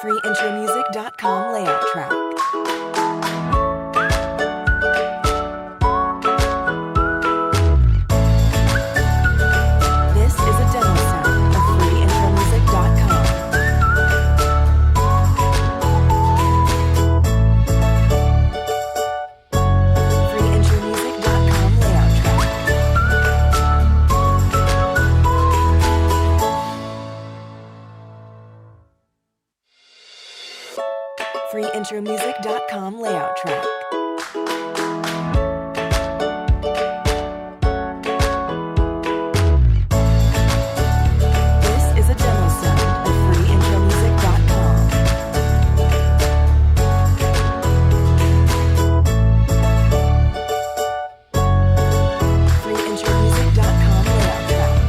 freeintromusic.com layout track. This is a demo sound of freeintromusic.com. freeintromusic.com layout track. freeintromusic.com layout track. This is a demo sound of freeintromusic.com. freeintromusic.com layout track.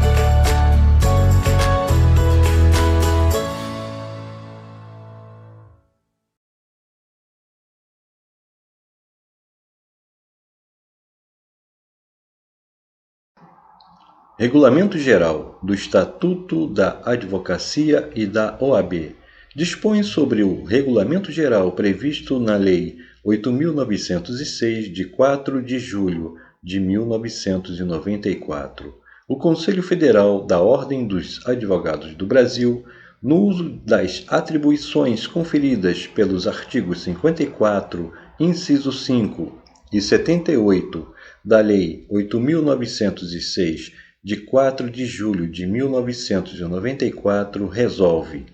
Regulamento Geral do Estatuto da Advocacia e da OAB dispõe sobre o Regulamento Geral previsto na Lei 8.906, de 4 de julho de 1994. O Conselho Federal da Ordem dos Advogados do Brasil, no uso das atribuições conferidas pelos artigos 54, inciso 5 e 78 da Lei 8.906, de 4 de julho de 1994, resolve: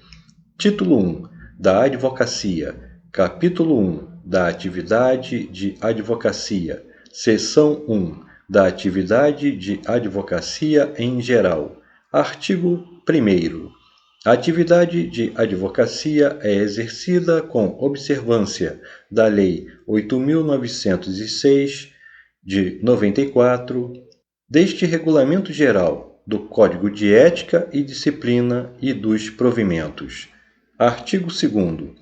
Título 1 da Advocacia, Capítulo 1 da Atividade de Advocacia, Seção 1 da Atividade de Advocacia em geral. Artigo 1º. A atividade de advocacia é exercida com observância da Lei 8.906, de 94, deste Regulamento Geral, do Código de Ética e Disciplina e dos provimentos. Artigo 2º.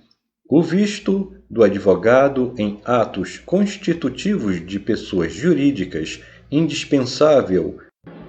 O visto do advogado em atos constitutivos de pessoas jurídicas, indispensável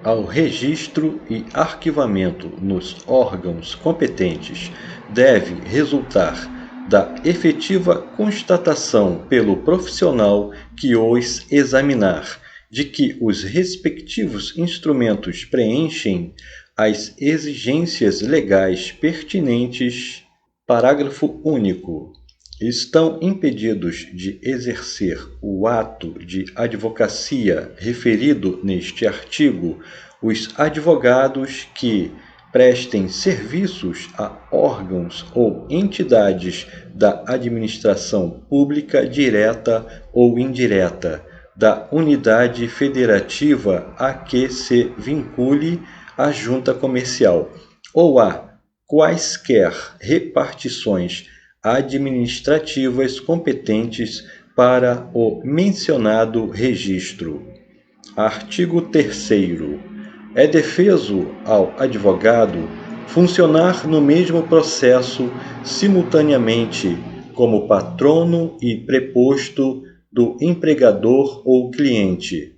ao registro e arquivamento nos órgãos competentes, deve resultar da efetiva constatação pelo profissional que os examinar de que os respectivos instrumentos preenchem as exigências legais pertinentes. Parágrafo único. Estão impedidos de exercer o ato de advocacia referido neste artigo os advogados que prestem serviços a órgãos ou entidades da administração pública direta ou indireta, da unidade federativa a que se vincule a junta comercial, ou a quaisquer repartições administrativas competentes para o mencionado registro. Artigo 3º. É defeso ao advogado funcionar no mesmo processo simultaneamente como patrono e preposto do empregador ou cliente.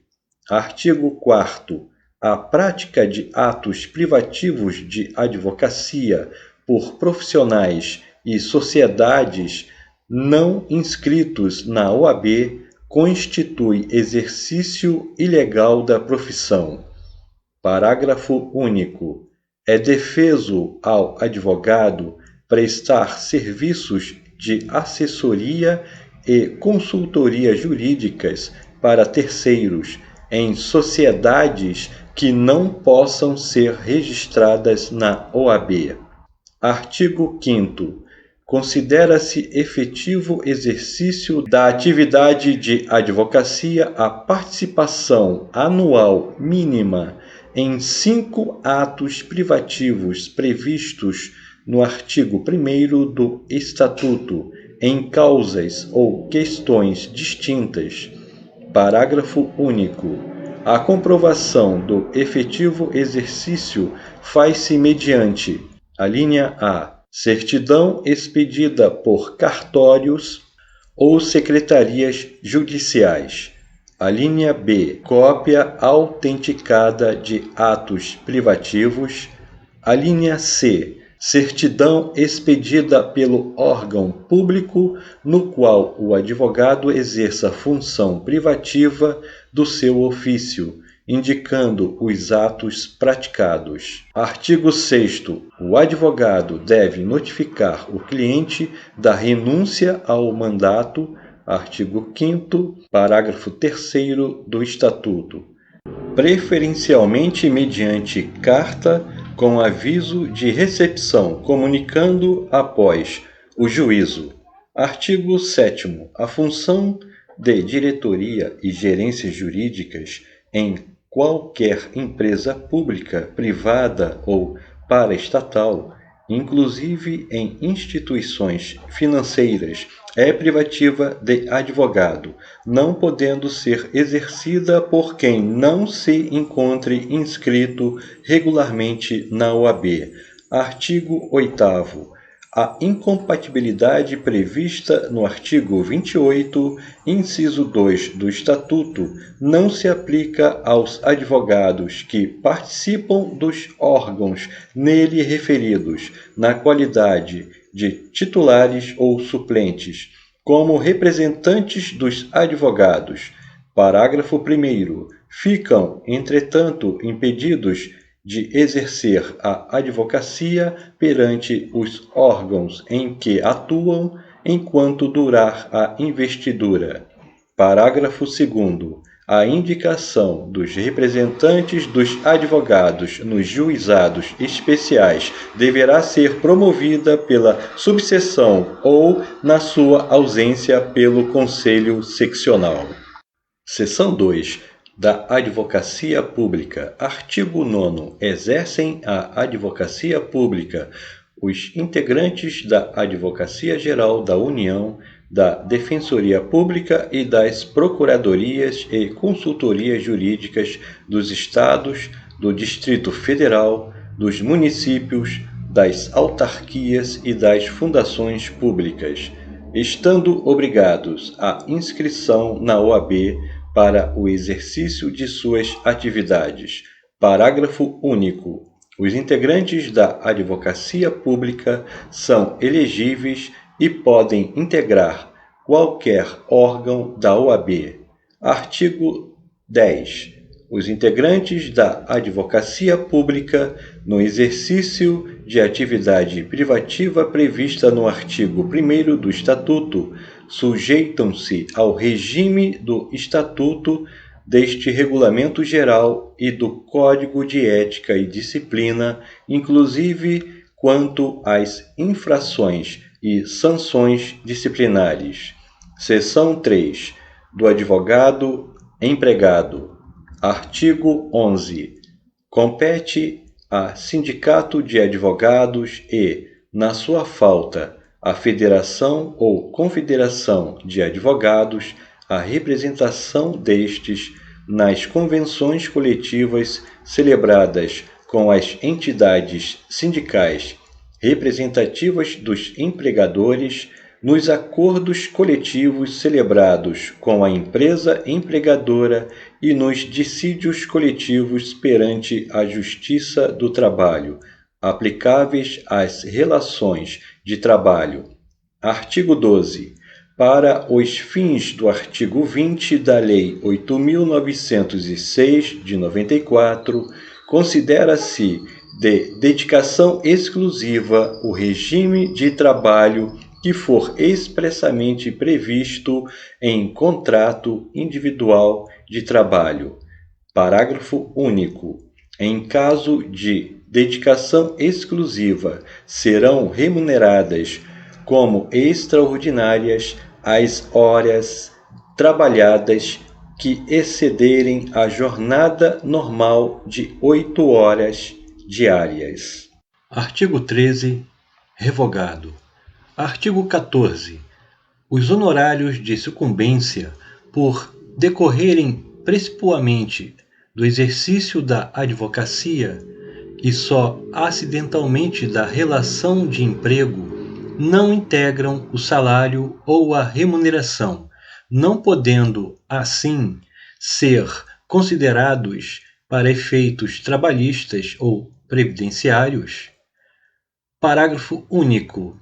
Artigo 4º. A prática de atos privativos de advocacia por profissionais e sociedades não inscritos na OAB constitui exercício ilegal da profissão. Parágrafo único. É defeso ao advogado prestar serviços de assessoria e consultoria jurídicas para terceiros em sociedades que não possam ser registradas na OAB. Artigo 5º. Considera-se efetivo exercício da atividade de advocacia a participação anual mínima em 5 atos privativos previstos no artigo 1º do Estatuto, em causas ou questões distintas. Parágrafo único. A comprovação do efetivo exercício faz-se mediante: a linha A, certidão expedida por cartórios ou secretarias judiciais; a linha B, cópia autenticada de atos privativos; a linha C, certidão expedida pelo órgão público no qual o advogado exerça função privativa do seu ofício, indicando os atos praticados. Artigo 6º. O advogado deve notificar o cliente da renúncia ao mandato. Artigo 5º, parágrafo 3º do Estatuto, preferencialmente mediante carta com aviso de recepção, comunicando após o juízo. Artigo 7º. A função de diretoria e gerências jurídicas em qualquer empresa pública, privada ou paraestatal, inclusive em instituições financeiras, é privativa de advogado, não podendo ser exercida por quem não se encontre inscrito regularmente na OAB. Artigo 8º. A incompatibilidade prevista no artigo 28, inciso 2 do Estatuto, não se aplica aos advogados que participam dos órgãos nele referidos, na qualidade de titulares ou suplentes, como representantes dos advogados. Parágrafo 1º. Ficam, entretanto, impedidos de exercer a advocacia perante os órgãos em que atuam enquanto durar a investidura. Parágrafo 2º. A indicação dos representantes dos advogados nos juizados especiais deverá ser promovida pela subseção ou, na sua ausência, pelo Conselho Seccional. Seção 2. Da Advocacia Pública. Artigo 9º. Exercem a advocacia pública os integrantes da Advocacia Geral da União, da Defensoria Pública e das Procuradorias e Consultorias Jurídicas dos Estados, do Distrito Federal, dos municípios, das autarquias e das fundações públicas, estando obrigados à inscrição na OAB para o exercício de suas atividades. Parágrafo único. Os integrantes da advocacia pública são elegíveis e podem integrar qualquer órgão da OAB. Artigo 10. Os integrantes da advocacia pública, no exercício de atividade privativa prevista no artigo 1º do Estatuto, sujeitam-se ao regime do Estatuto, deste Regulamento Geral e do Código de Ética e Disciplina, inclusive quanto às infrações e sanções disciplinares. Seção 3. Do advogado empregado. Artigo 11. Compete a sindicato de advogados e, na sua falta, a federação ou confederação de advogados, a representação destes nas convenções coletivas celebradas com as entidades sindicais representativas dos empregadores, nos acordos coletivos celebrados com a empresa empregadora e nos dissídios coletivos perante a Justiça do Trabalho, aplicáveis às relações de trabalho. Artigo 12. Para os fins do artigo 20 da Lei 8.906, de 94, considera-se de dedicação exclusiva o regime de trabalho que for expressamente previsto em contrato individual de trabalho. Parágrafo único. Em caso de dedicação exclusiva, serão remuneradas como extraordinárias as horas trabalhadas que excederem a jornada normal de 8 horas diárias. Artigo 13. Revogado. Artigo 14. Os honorários de sucumbência, por decorrerem principalmente do exercício da advocacia e só acidentalmente da relação de emprego, não integram o salário ou a remuneração, não podendo, assim, ser considerados para efeitos trabalhistas ou previdenciários. Parágrafo único.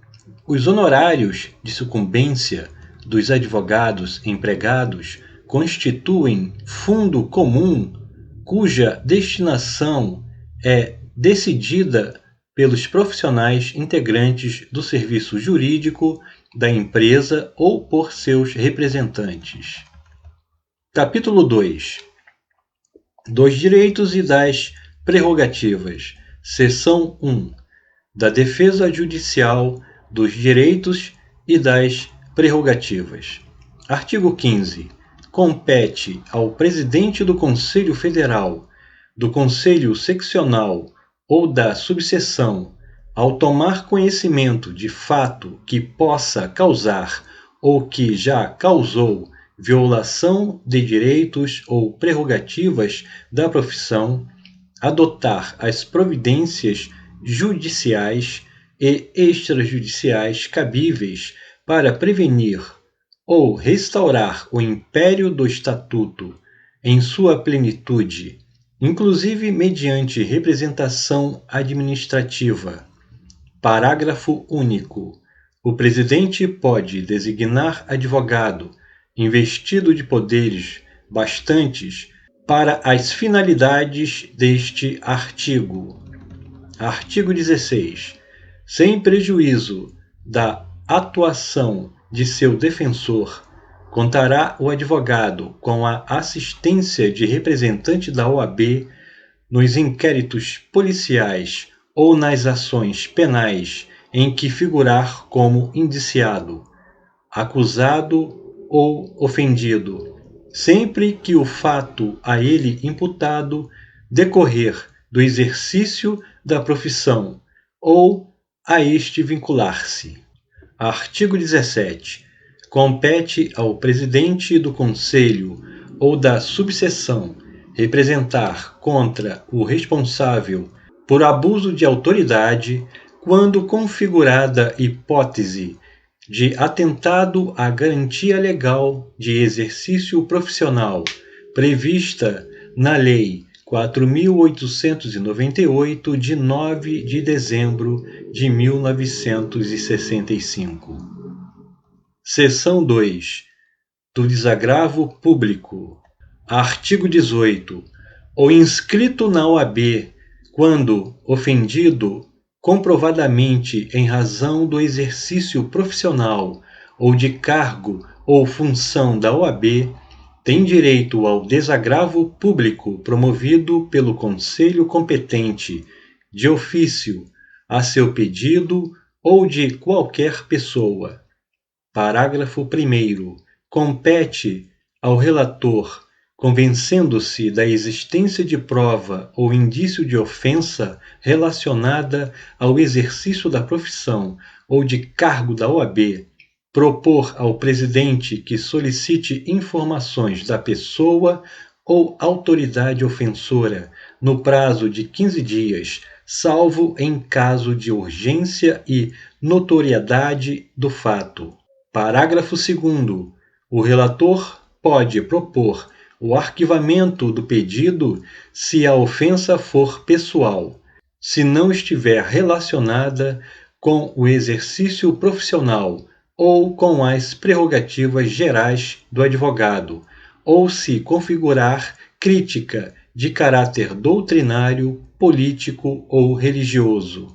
Os honorários de sucumbência dos advogados empregados constituem fundo comum cuja destinação é decidida pelos profissionais integrantes do serviço jurídico da empresa ou por seus representantes. Capítulo 2. Dos direitos e das prerrogativas. Seção 1. Da defesa judicial dos direitos e das prerrogativas. Artigo 15. Compete ao presidente do Conselho Federal, do Conselho Seccional ou da subseção, ao tomar conhecimento de fato que possa causar ou que já causou violação de direitos ou prerrogativas da profissão, adotar as providências judiciais e extrajudiciais cabíveis para prevenir ou restaurar o império do Estatuto em sua plenitude, inclusive mediante representação administrativa. Parágrafo único. O presidente pode designar advogado, investido de poderes bastantes, para as finalidades deste artigo. Artigo 16. Sem prejuízo da atuação de seu defensor, contará o advogado com a assistência de representante da OAB nos inquéritos policiais ou nas ações penais em que figurar como indiciado, acusado ou ofendido, sempre que o fato a ele imputado decorrer do exercício da profissão ou a este vincular-se. Artigo 17. Compete ao presidente do Conselho ou da subseção representar contra o responsável por abuso de autoridade quando configurada hipótese de atentado à garantia legal de exercício profissional prevista na Lei 4.898, de 9 de dezembro de 1965. Seção 2. Do desagravo público. Artigo 18. O inscrito na OAB, quando ofendido comprovadamente em razão do exercício profissional ou de cargo ou função da OAB, tem direito ao desagravo público promovido pelo Conselho competente, de ofício, a seu pedido ou de qualquer pessoa. Parágrafo 1º. Compete ao relator, convencendo-se da existência de prova ou indício de ofensa relacionada ao exercício da profissão ou de cargo da OAB, propor ao presidente que solicite informações da pessoa ou autoridade ofensora no prazo de 15 dias, salvo em caso de urgência e notoriedade do fato. Parágrafo 2º. O relator pode propor o arquivamento do pedido se a ofensa for pessoal, se não estiver relacionada com o exercício profissional ou com as prerrogativas gerais do advogado, ou se configurar crítica de caráter doutrinário, político ou religioso.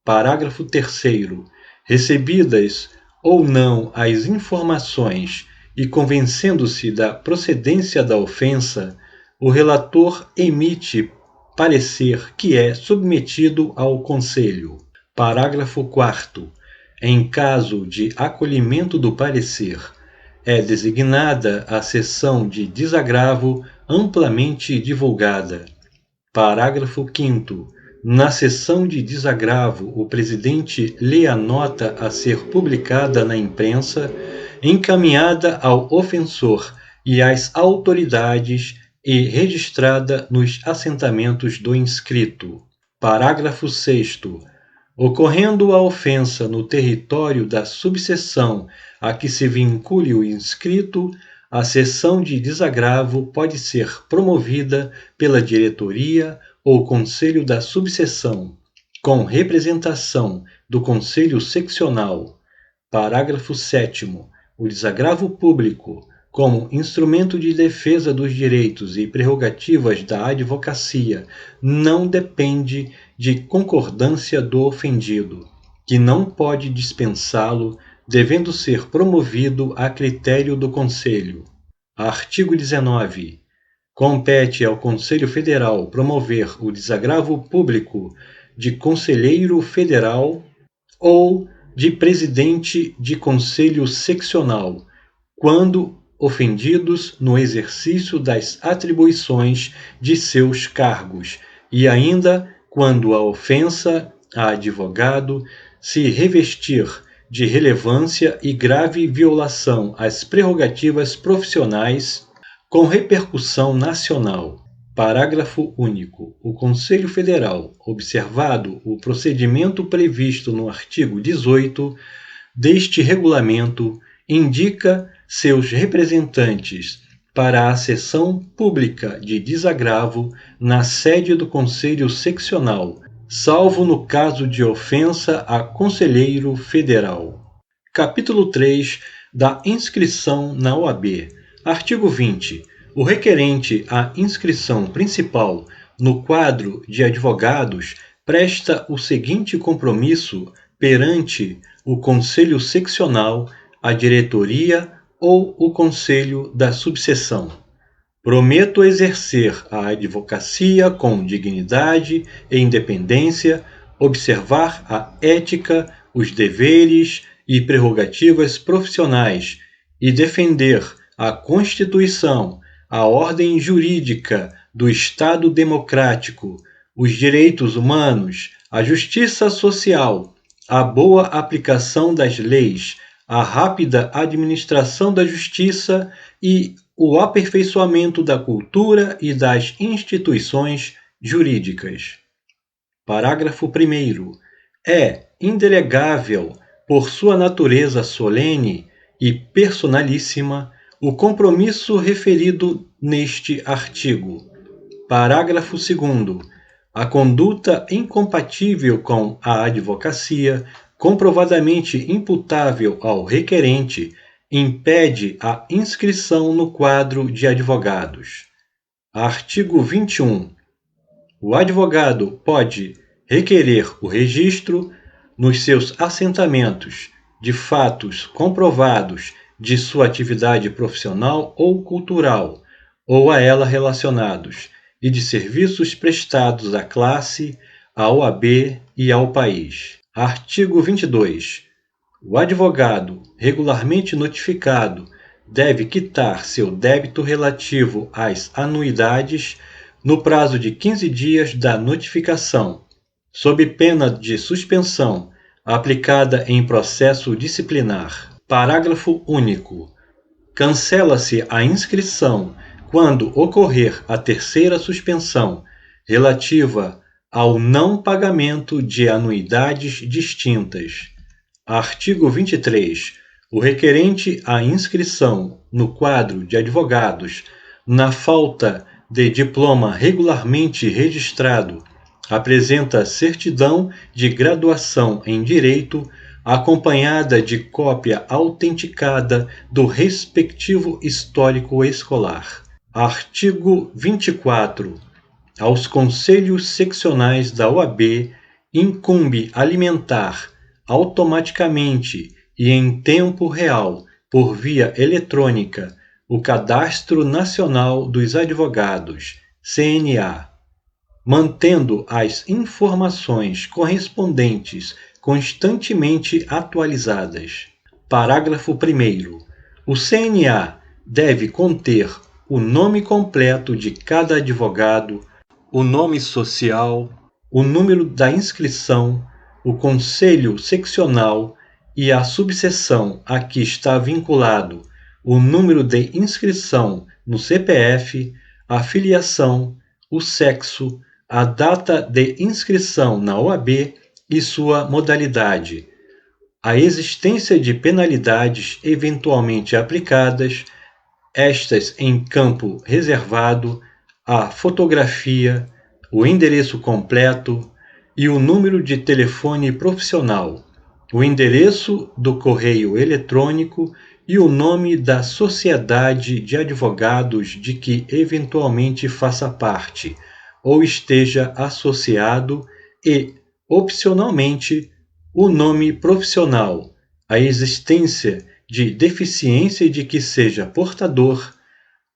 Parágrafo 3º. Recebidas ou não as informações e convencendo-se da procedência da ofensa, o relator emite parecer que é submetido ao Conselho. Parágrafo 4º. Em caso de acolhimento do parecer, é designada a sessão de desagravo amplamente divulgada. Parágrafo 5º. Na sessão de desagravo, o presidente lê a nota a ser publicada na imprensa, encaminhada ao ofensor e às autoridades e registrada nos assentamentos do inscrito. Parágrafo 6º. Ocorrendo a ofensa no território da subseção a que se vincule o inscrito, a sessão de desagravo pode ser promovida pela diretoria ou conselho da subseção, com representação do Conselho Seccional. Parágrafo 7º. O desagravo público, como instrumento de defesa dos direitos e prerrogativas da advocacia, não depende de concordância do ofendido, que não pode dispensá-lo, devendo ser promovido a critério do Conselho. Artigo 19. Compete ao Conselho Federal promover o desagravo público de conselheiro federal ou de presidente de conselho seccional, quando ofendidos no exercício das atribuições de seus cargos, e ainda quando a ofensa a advogado se revestir de relevância e grave violação às prerrogativas profissionais com repercussão nacional. Parágrafo único. O Conselho Federal, observado o procedimento previsto no artigo 18 deste regulamento, indica seus representantes para a sessão pública de desagravo na sede do Conselho Seccional, salvo no caso de ofensa a conselheiro federal. Capítulo 3 da inscrição na OAB. Artigo 20. O requerente à inscrição principal no quadro de advogados presta o seguinte compromisso perante o Conselho Seccional, a diretoria ou o Conselho da Subseção. Prometo exercer a advocacia com dignidade e independência, observar a ética, os deveres e prerrogativas profissionais e defender a Constituição, a ordem jurídica do Estado democrático, os direitos humanos, a justiça social, a boa aplicação das leis, a rápida administração da justiça e o aperfeiçoamento da cultura e das instituições jurídicas. Parágrafo 1º. É indelegável, por sua natureza solene e personalíssima, o compromisso referido neste artigo. Parágrafo 2º. A conduta incompatível com a advocacia, comprovadamente imputável ao requerente, impede a inscrição no quadro de advogados. Artigo 21. O advogado pode requerer o registro, nos seus assentamentos, de fatos comprovados de sua atividade profissional ou cultural, ou a ela relacionados, e de serviços prestados à classe, à OAB e ao país. Artigo 22. O advogado, regularmente notificado, deve quitar seu débito relativo às anuidades no prazo de 15 dias da notificação, sob pena de suspensão, aplicada em processo disciplinar. Parágrafo único. Cancela-se a inscrição quando ocorrer a terceira suspensão, relativa ao não pagamento de anuidades distintas. Artigo 23. O requerente à inscrição no quadro de advogados, na falta de diploma regularmente registrado, apresenta certidão de graduação em Direito, acompanhada de cópia autenticada do respectivo histórico escolar. Artigo 24. Aos conselhos seccionais da OAB incumbe alimentar automaticamente e em tempo real, por via eletrônica, o Cadastro Nacional dos Advogados, CNA, mantendo as informações correspondentes constantemente atualizadas. Parágrafo 1º. O CNA deve conter o nome completo de cada advogado, o nome social, o número da inscrição, o conselho seccional e a subseção a que está vinculado, o número de inscrição no CPF, a filiação, o sexo, a data de inscrição na OAB e sua modalidade, a existência de penalidades eventualmente aplicadas, estas em campo reservado, a fotografia, o endereço completo, e o número de telefone profissional, o endereço do correio eletrônico e o nome da sociedade de advogados de que eventualmente faça parte ou esteja associado e, opcionalmente, o nome profissional, a existência de deficiência de que seja portador,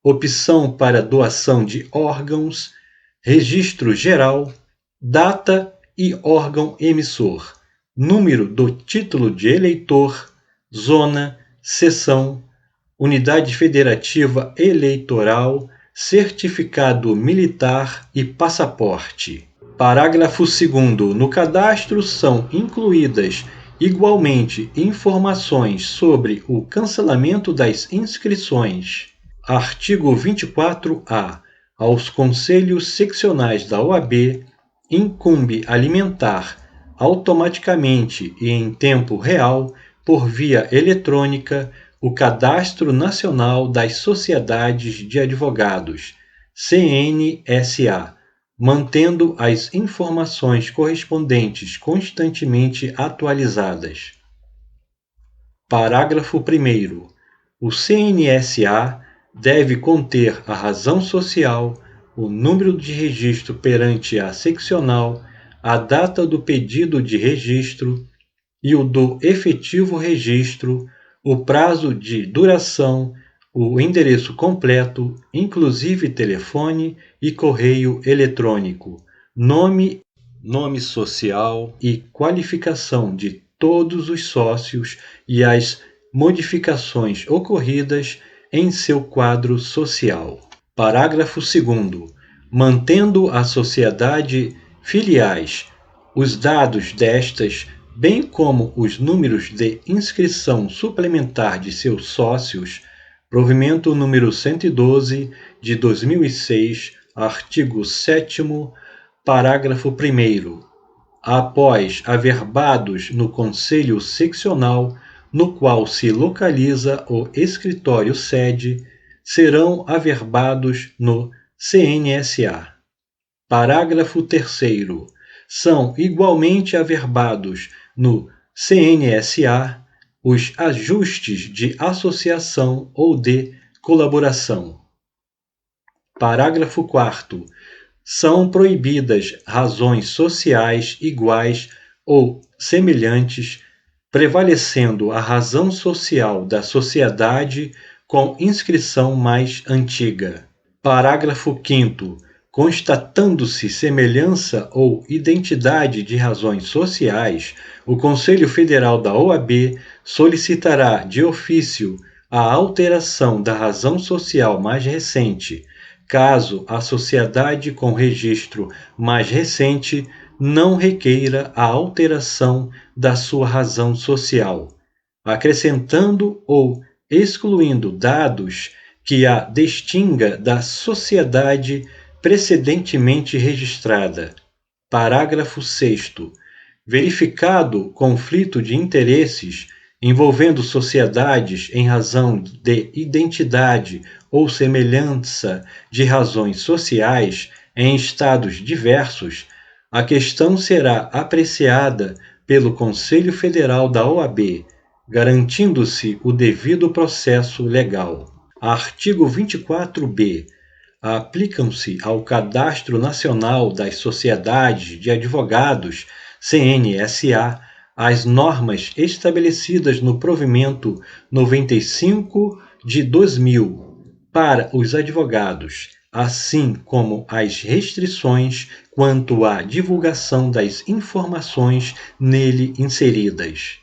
opção para doação de órgãos, registro geral, data e órgão emissor, número do título de eleitor, zona, seção, unidade federativa eleitoral, certificado militar e passaporte. Parágrafo 2º. No cadastro são incluídas igualmente informações sobre o cancelamento das inscrições. Artigo 24-A. Aos conselhos seccionais da OAB incumbe alimentar automaticamente e em tempo real, por via eletrônica, o Cadastro Nacional das Sociedades de Advogados, CNSA, mantendo as informações correspondentes constantemente atualizadas. Parágrafo 1º. O CNSA deve conter a razão social, o número de registro perante a seccional, a data do pedido de registro e o do efetivo registro, o prazo de duração, o endereço completo, inclusive telefone e correio eletrônico, nome social e qualificação de todos os sócios e as modificações ocorridas em seu quadro social. Parágrafo 2º. Mantendo a sociedade filiais os dados destas, bem como os números de inscrição suplementar de seus sócios, provimento número 112 de 2006, artigo 7º, parágrafo 1º. Após averbados no Conselho Seccional, no qual se localiza o escritório sede, serão averbados no CNSA. Parágrafo 3º. São igualmente averbados no CNSA os ajustes de associação ou de colaboração. Parágrafo 4º. São proibidas razões sociais iguais ou semelhantes, prevalecendo a razão social da sociedade com inscrição mais antiga. Parágrafo 5º. Constatando-se semelhança ou identidade de razões sociais, o Conselho Federal da OAB solicitará de ofício a alteração da razão social mais recente, caso a sociedade com registro mais recente não requeira a alteração da sua razão social, acrescentando ou excluindo dados que a distinga da sociedade precedentemente registrada. Parágrafo 6º. Verificado conflito de interesses envolvendo sociedades em razão de identidade ou semelhança de razões sociais em estados diversos, a questão será apreciada pelo Conselho Federal da OAB, garantindo-se o devido processo legal. Artigo 24b. Aplicam-se ao Cadastro Nacional das Sociedades de Advogados, CNSA, as normas estabelecidas no provimento 95 de 2000 para os advogados, assim como as restrições quanto à divulgação das informações nele inseridas.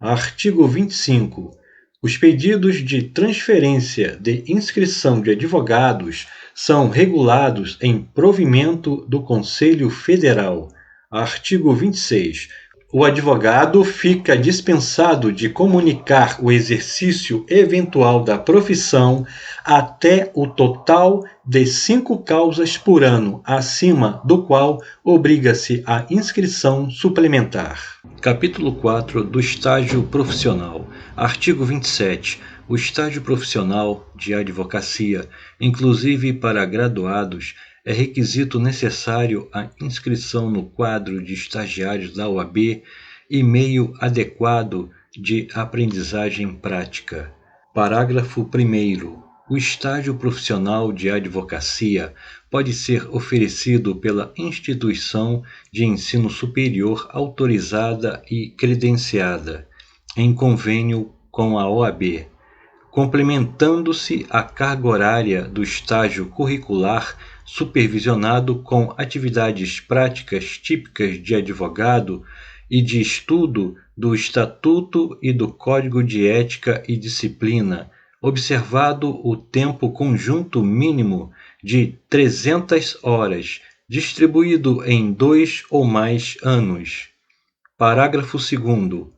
Artigo 25. Os pedidos de transferência de inscrição de advogados são regulados em provimento do Conselho Federal. Artigo 26. O advogado fica dispensado de comunicar o exercício eventual da profissão até o total de 5 causas por ano, acima do qual obriga-se a inscrição suplementar. Capítulo 4 do estágio profissional. Artigo 27. O estágio profissional de advocacia, inclusive para graduados, é requisito necessário a inscrição no quadro de estagiários da OAB e meio adequado de aprendizagem prática. Parágrafo 1º. O estágio profissional de advocacia pode ser oferecido pela instituição de ensino superior autorizada e credenciada, em convênio com a OAB, complementando-se a carga horária do estágio curricular supervisionado com atividades práticas típicas de advogado e de estudo do Estatuto e do Código de Ética e Disciplina, observado o tempo conjunto mínimo de 300 horas, distribuído em 2 ou mais anos. Parágrafo 2º.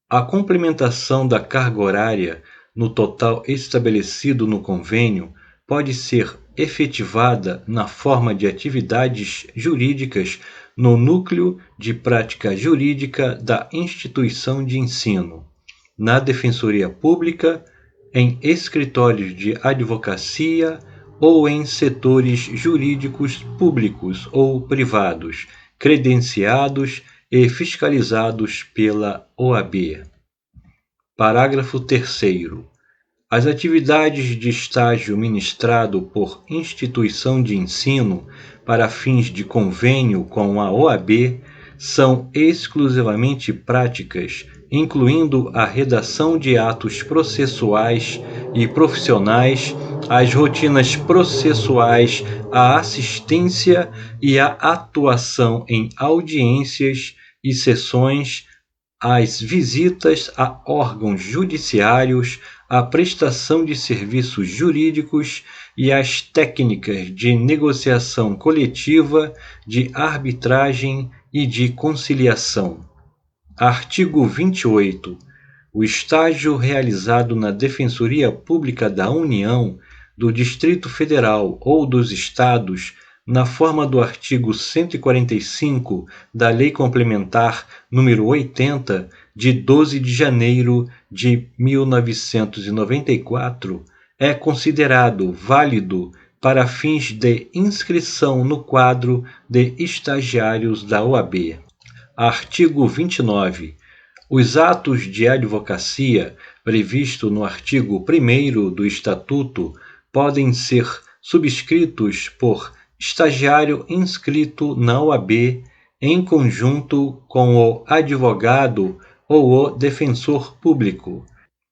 A complementação da carga horária no total estabelecido no convênio pode ser efetivada na forma de atividades jurídicas no núcleo de prática jurídica da instituição de ensino, na Defensoria Pública, em escritórios de advocacia ou em setores jurídicos públicos ou privados, credenciados e fiscalizados pela OAB. Parágrafo 3º. As atividades de estágio ministrado por instituição de ensino para fins de convênio com a OAB são exclusivamente práticas, incluindo a redação de atos processuais e profissionais, as rotinas processuais, a assistência e a atuação em audiências e sessões, as visitas a órgãos judiciários, a prestação de serviços jurídicos e as técnicas de negociação coletiva, de arbitragem e de conciliação. Artigo 28. O estágio realizado na Defensoria Pública da União, do Distrito Federal ou dos Estados, na forma do artigo 145 da Lei Complementar nº 80, de 12 de janeiro de 1994, é considerado válido para fins de inscrição no quadro de estagiários da OAB. Artigo 29. Os atos de advocacia previsto no artigo 1º do Estatuto podem ser subscritos por estagiário inscrito na OAB em conjunto com o advogado ou o defensor público.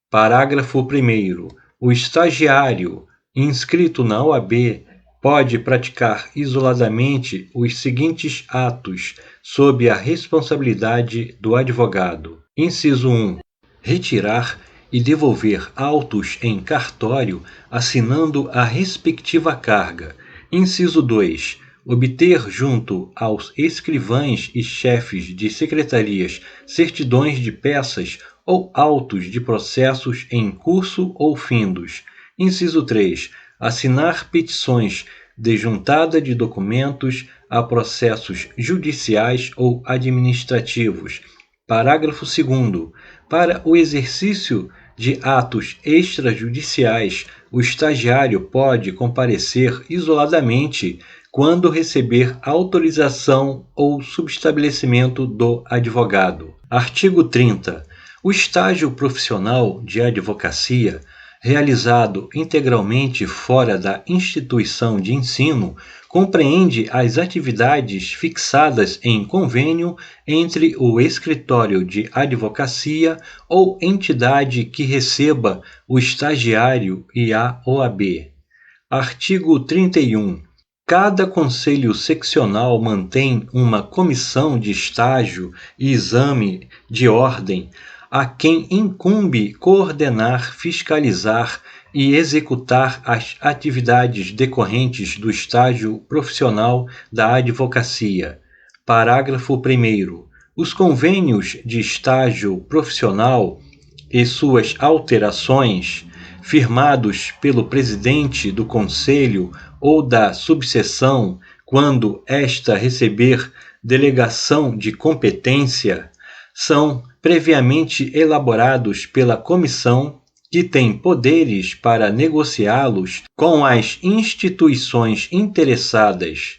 Parágrafo 1º. O estagiário inscrito na OAB pode praticar isoladamente os seguintes atos sob a responsabilidade do advogado. Inciso 1. Retirar e devolver autos em cartório assinando a respectiva carga. Inciso 2. Obter junto aos escrivães e chefes de secretarias certidões de peças ou autos de processos em curso ou findos. Inciso 3. Assinar petições de juntada de documentos a processos judiciais ou administrativos. Parágrafo 2º. Para o exercício de atos extrajudiciais, o estagiário pode comparecer isoladamente quando receber autorização ou subestabelecimento do advogado. Artigo 30. O estágio profissional de advocacia, realizado integralmente fora da instituição de ensino, compreende as atividades fixadas em convênio entre o escritório de advocacia ou entidade que receba o estagiário e a OAB. Artigo 31. Cada conselho seccional mantém uma comissão de estágio e exame de ordem, a quem incumbe coordenar, fiscalizar e executar as atividades decorrentes do estágio profissional da advocacia. Parágrafo 1º. Os convênios de estágio profissional e suas alterações, firmados pelo presidente do Conselho ou da subseção, quando esta receber delegação de competência, são previamente elaborados pela comissão que tem poderes para negociá-los com as instituições interessadas.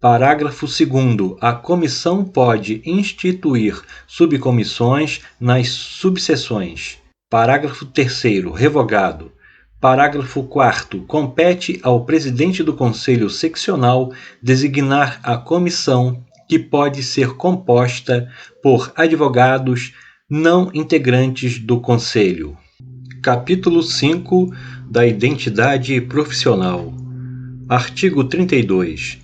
Parágrafo 2º. A comissão pode instituir subcomissões nas subseções. Parágrafo 3º. Revogado. Parágrafo 4º. Compete ao presidente do Conselho Seccional designar a comissão, que pode ser composta por advogados não integrantes do Conselho. Capítulo 5 da Identidade Profissional. Artigo 32.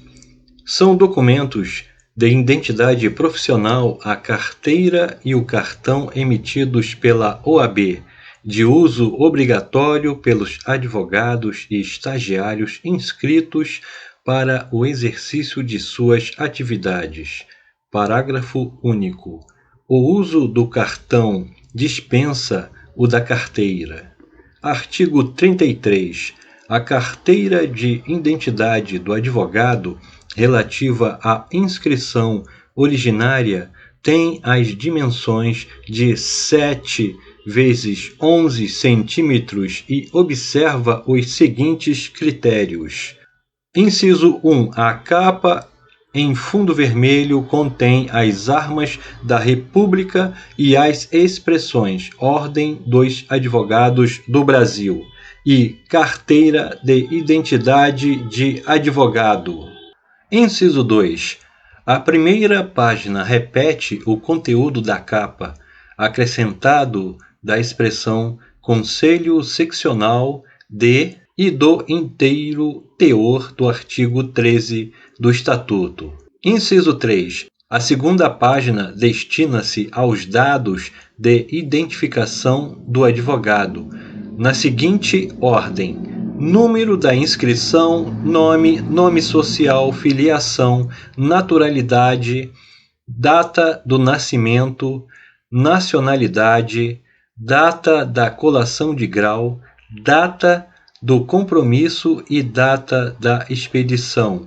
São documentos de identidade profissional a carteira e o cartão emitidos pela OAB, de uso obrigatório pelos advogados e estagiários inscritos para o exercício de suas atividades. Parágrafo único. O uso do cartão dispensa o da carteira. Artigo 33. A carteira de identidade do advogado relativa à inscrição originária tem as dimensões de 7 × 11 centímetros e observa os seguintes critérios. Inciso 1. A capa em fundo vermelho contém as armas da República e as expressões Ordem dos Advogados do Brasil e Carteira de Identidade de Advogado. Inciso 2. A primeira página repete o conteúdo da capa, acrescentado da expressão Conselho Seccional de e do inteiro teor do artigo 13 do Estatuto. Inciso 3. A segunda página destina-se aos dados de identificação do advogado, na seguinte ordem: número da inscrição, nome social, filiação, naturalidade, data do nascimento, nacionalidade, data da colação de grau, data do compromisso e data da expedição,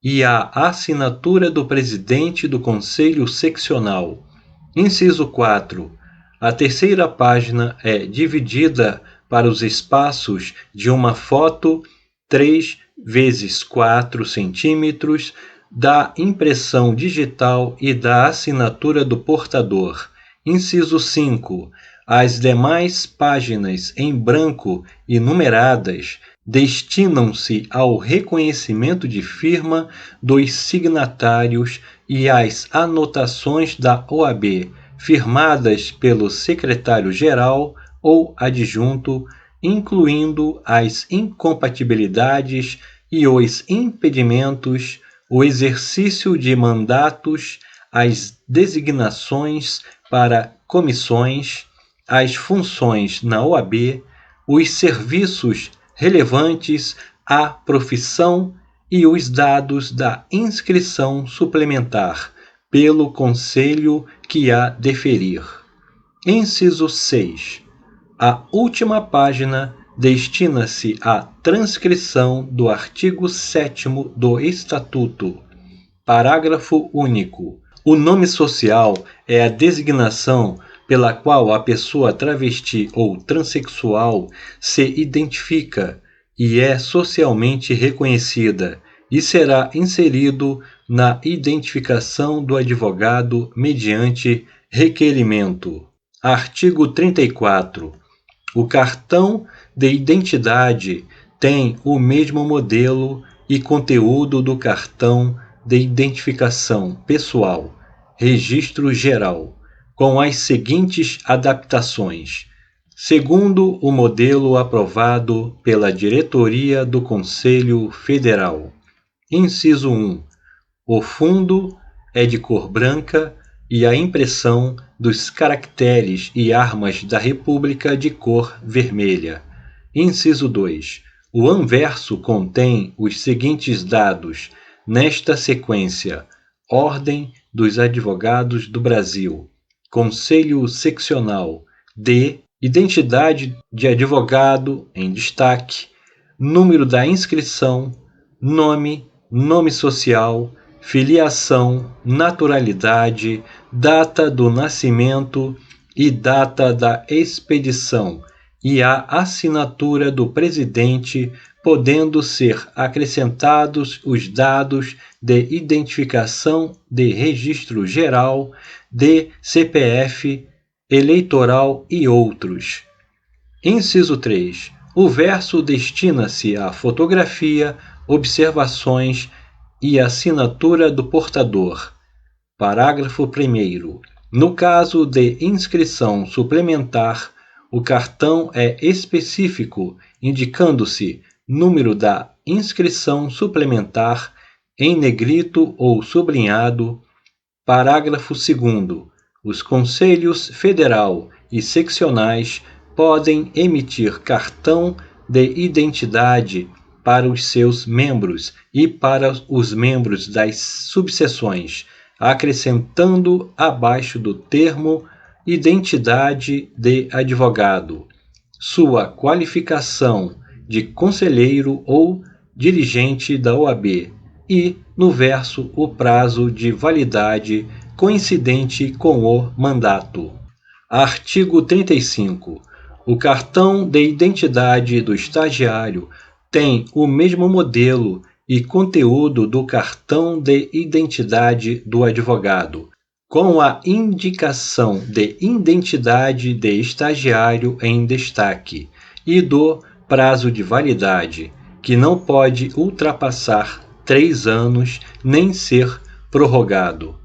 e a assinatura do presidente do Conselho Seccional. Inciso 4. A terceira página é dividida para os espaços de uma foto 3 × 4 centímetros, da impressão digital e da assinatura do portador. Inciso 5. As demais páginas em branco e numeradas destinam-se ao reconhecimento de firma dos signatários e às anotações da OAB, firmadas pelo secretário-geral ou adjunto, incluindo as incompatibilidades e os impedimentos, o exercício de mandatos, as designações para comissões, as funções na OAB, os serviços relevantes à profissão e os dados da inscrição suplementar pelo Conselho que a deferir. Inciso 6. A última página destina-se à transcrição do artigo 7º do Estatuto. Parágrafo único. O nome social é a designação pela qual a pessoa travesti ou transexual se identifica e é socialmente reconhecida, e será inserido na identificação do advogado mediante requerimento. Artigo 34. O cartão de identidade tem o mesmo modelo e conteúdo do cartão de identificação pessoal, registro geral, com as seguintes adaptações, segundo o modelo aprovado pela Diretoria do Conselho Federal. Inciso 1. O fundo é de cor branca e a impressão dos caracteres e armas da República de cor vermelha. Inciso 2. O anverso contém os seguintes dados, nesta sequência: Ordem dos Advogados do Brasil, Conselho Seccional, identidade de advogado em destaque, número da inscrição, nome social, filiação, naturalidade, data do nascimento e data da expedição, e a assinatura do presidente, podendo ser acrescentados os dados de identificação de registro geral, de CPF, eleitoral e outros. Inciso 3. O verso destina-se à fotografia, observações e assinatura do portador. Parágrafo 1º. No caso de inscrição suplementar, o cartão é específico, indicando-se número da inscrição suplementar em negrito ou sublinhado. Parágrafo 2º. Os conselhos federal e seccionais podem emitir cartão de identidade para os seus membros e para os membros das subseções, acrescentando abaixo do termo identidade de advogado sua qualificação de conselheiro ou dirigente da OAB e, no verso, o prazo de validade coincidente com o mandato. Artigo 35. O cartão de identidade do estagiário tem o mesmo modelo e conteúdo do cartão de identidade do advogado, com a indicação de identidade de estagiário em destaque e do prazo de validade, que não pode ultrapassar 3 anos nem ser prorrogado.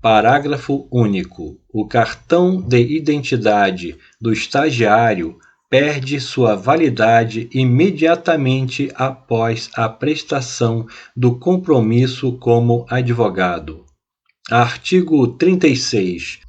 Parágrafo único. O cartão de identidade do estagiário perde sua validade imediatamente após a prestação do compromisso como advogado. Artigo 36.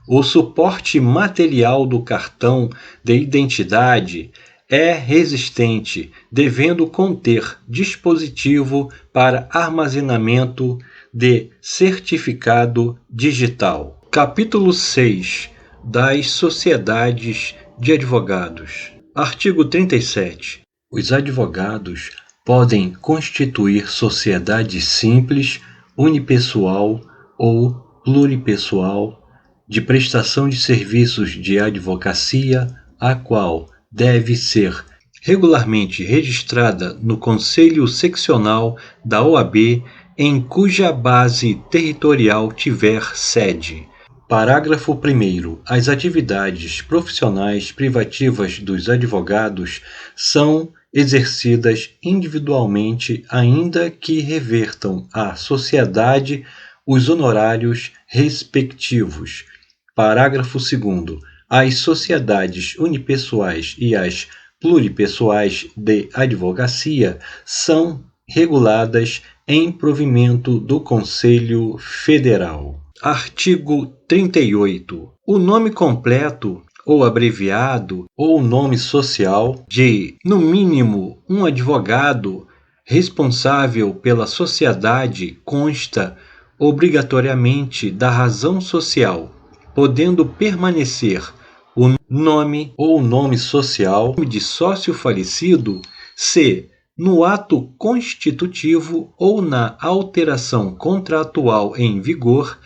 O suporte material do cartão de identidade é resistente, devendo conter dispositivo para armazenamento de certificado digital. Capítulo 6. Das sociedades de advogados. Artigo 37. Os advogados podem constituir sociedade simples, unipessoal ou pluripessoal de prestação de serviços de advocacia, a qual deve ser regularmente registrada no Conselho Seccional da OAB em cuja base territorial tiver sede. Parágrafo 1º. As atividades profissionais privativas dos advogados são exercidas individualmente, ainda que revertam à sociedade os honorários respectivos. Parágrafo 2º. As sociedades unipessoais e as pluripessoais de advocacia são reguladas em provimento do Conselho Federal. Artigo 38. O nome completo ou abreviado ou nome social de, no mínimo, um advogado responsável pela sociedade consta obrigatoriamente da razão social, podendo permanecer o nome ou nome social de sócio falecido se, no ato constitutivo ou na alteração contratual em vigor,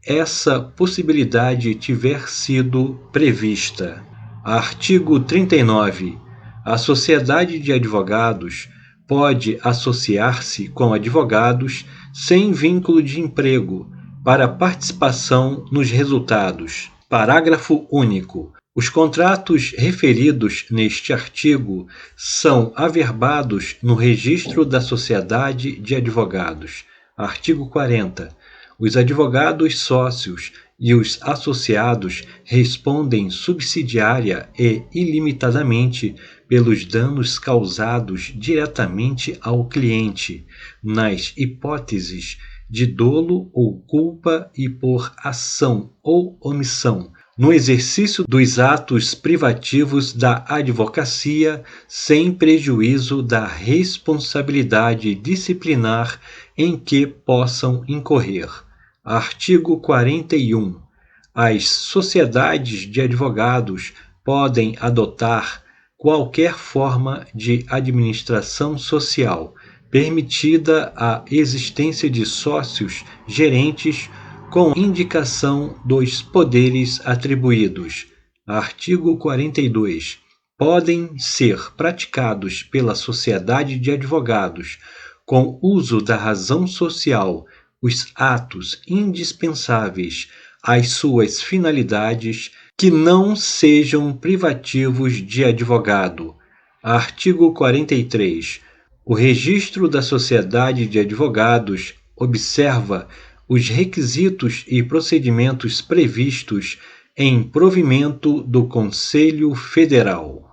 essa possibilidade tiver sido prevista. Artigo 39. A sociedade de advogados pode associar-se com advogados sem vínculo de emprego para participação nos resultados. Parágrafo único. Os contratos referidos neste artigo são averbados no Registro da Sociedade de Advogados. Artigo 40. Os advogados sócios e os associados respondem subsidiária e ilimitadamente pelos danos causados diretamente ao cliente, nas hipóteses de dolo ou culpa e por ação ou omissão, no exercício dos atos privativos da advocacia, sem prejuízo da responsabilidade disciplinar em que possam incorrer. Artigo 41. As sociedades de advogados podem adotar qualquer forma de administração social, permitida a existência de sócios gerentes com indicação dos poderes atribuídos. Artigo 42. podem ser praticados pela sociedade de advogados com uso da razão social os atos indispensáveis às suas finalidades que não sejam privativos de advogado. Artigo 43. O registro da sociedade de advogados observa os requisitos e procedimentos previstos em provimento do Conselho Federal.